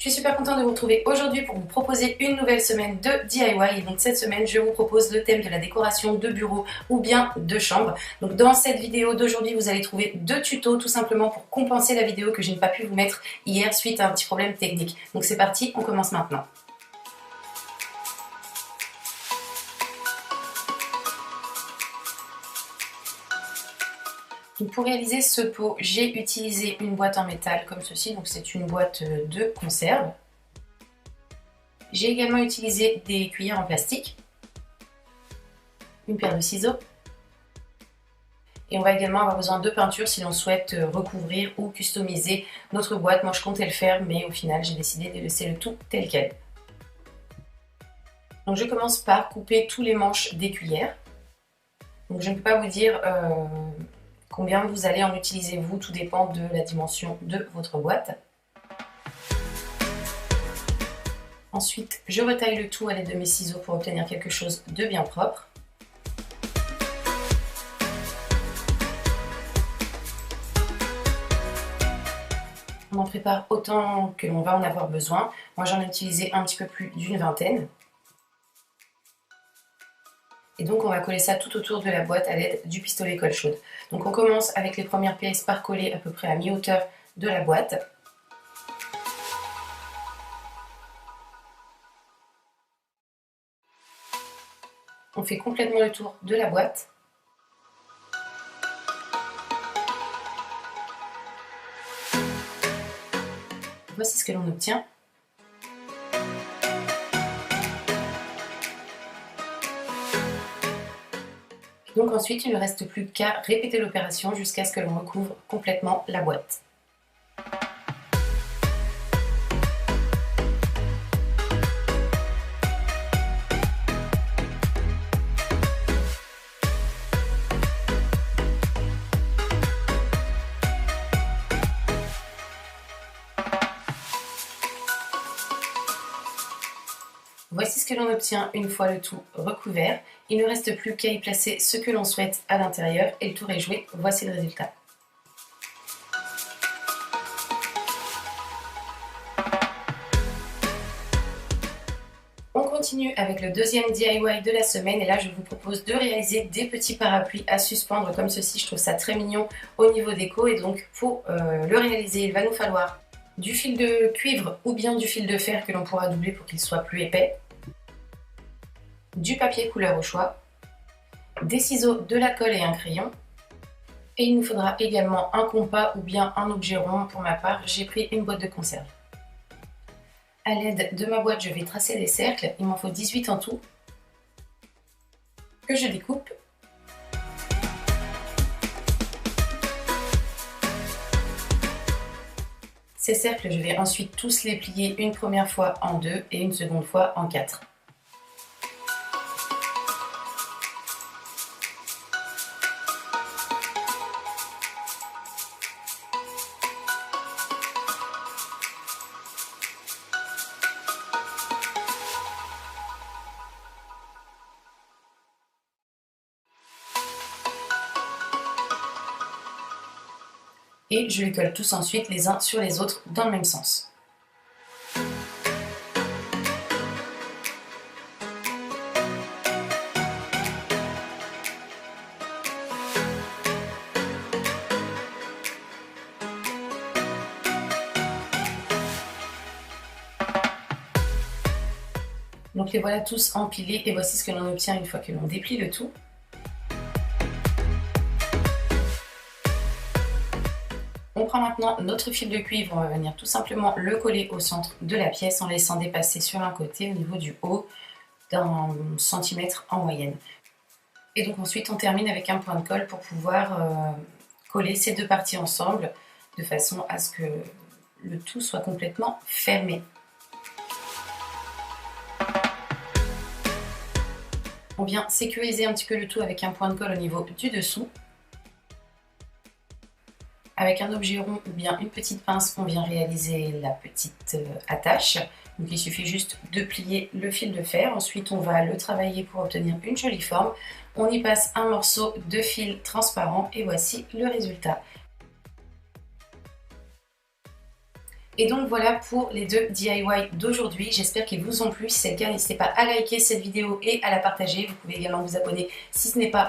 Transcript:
Je suis super contente de vous retrouver aujourd'hui pour vous proposer une nouvelle semaine de DIY. Et donc cette semaine, je vous propose le thème de la décoration de bureau ou bien de chambre. Donc dans cette vidéo d'aujourd'hui, vous allez trouver 2 tutos tout simplement pour compenser la vidéo que je n'ai pas pu vous mettre hier suite à un petit problème technique. Donc c'est parti, on commence maintenant. Donc pour réaliser ce pot, j'ai utilisé une boîte en métal comme ceci, donc c'est une boîte de conserve. J'ai également utilisé des cuillères en plastique, une paire de ciseaux, et on va également avoir besoin de peinture si l'on souhaite recouvrir ou customiser notre boîte. Moi je comptais le faire, mais au final j'ai décidé de laisser le tout tel quel. Donc je commence par couper tous les manches des cuillères. Donc je ne peux pas vous dire combien vous allez en utiliser vous, tout dépend de la dimension de votre boîte. Ensuite, je retaille le tout à l'aide de mes ciseaux pour obtenir quelque chose de bien propre. On en prépare autant que l'on va en avoir besoin. Moi j'en ai utilisé un petit peu plus d'une vingtaine. Et donc on va coller ça tout autour de la boîte à l'aide du pistolet colle chaude. Donc on commence avec les premières pièces par coller à peu près à mi-hauteur de la boîte. On fait complètement le tour de la boîte. Voici ce que l'on obtient. Donc ensuite, il ne reste plus qu'à répéter l'opération jusqu'à ce que l'on recouvre complètement la boîte. Voici ce que l'on obtient une fois le tout recouvert. Il ne reste plus qu'à y placer ce que l'on souhaite à l'intérieur et le tour est joué. Voici le résultat. On continue avec le deuxième DIY de la semaine et là je vous propose de réaliser des petits parapluies à suspendre comme ceci. Je trouve ça très mignon au niveau déco et donc pour le réaliser il va nous falloir du fil de cuivre ou bien du fil de fer que l'on pourra doubler pour qu'il soit plus épais, du papier couleur au choix, des ciseaux, de la colle et un crayon. Et il nous faudra également un compas ou bien un objet rond. Pour ma part, j'ai pris une boîte de conserve. À l'aide de ma boîte, je vais tracer des cercles. Il m'en faut 18 en tout, que je découpe. Ces cercles, je vais ensuite tous les plier une première fois en 2 et une seconde fois en 4. Et je les colle tous ensuite les uns sur les autres dans le même sens. Donc les voilà tous empilés et voici ce que l'on obtient une fois que l'on déplie le tout. On prend maintenant notre fil de cuivre, on va venir tout simplement le coller au centre de la pièce en laissant dépasser sur un côté au niveau du haut d'un centimètre en moyenne. Et donc ensuite on termine avec un point de colle pour pouvoir coller ces deux parties ensemble de façon à ce que le tout soit complètement fermé. On vient sécuriser un petit peu le tout avec un point de colle au niveau du dessous. Avec un objet rond ou bien une petite pince, on vient réaliser la petite attache. Donc il suffit juste de plier le fil de fer. Ensuite, on va le travailler pour obtenir une jolie forme. On y passe un morceau de fil transparent et voici le résultat. Et donc voilà pour les deux DIY d'aujourd'hui, j'espère qu'ils vous ont plu. Si c'est le cas, n'hésitez pas à liker cette vidéo et à la partager. Vous pouvez également vous abonner si ce n'est pas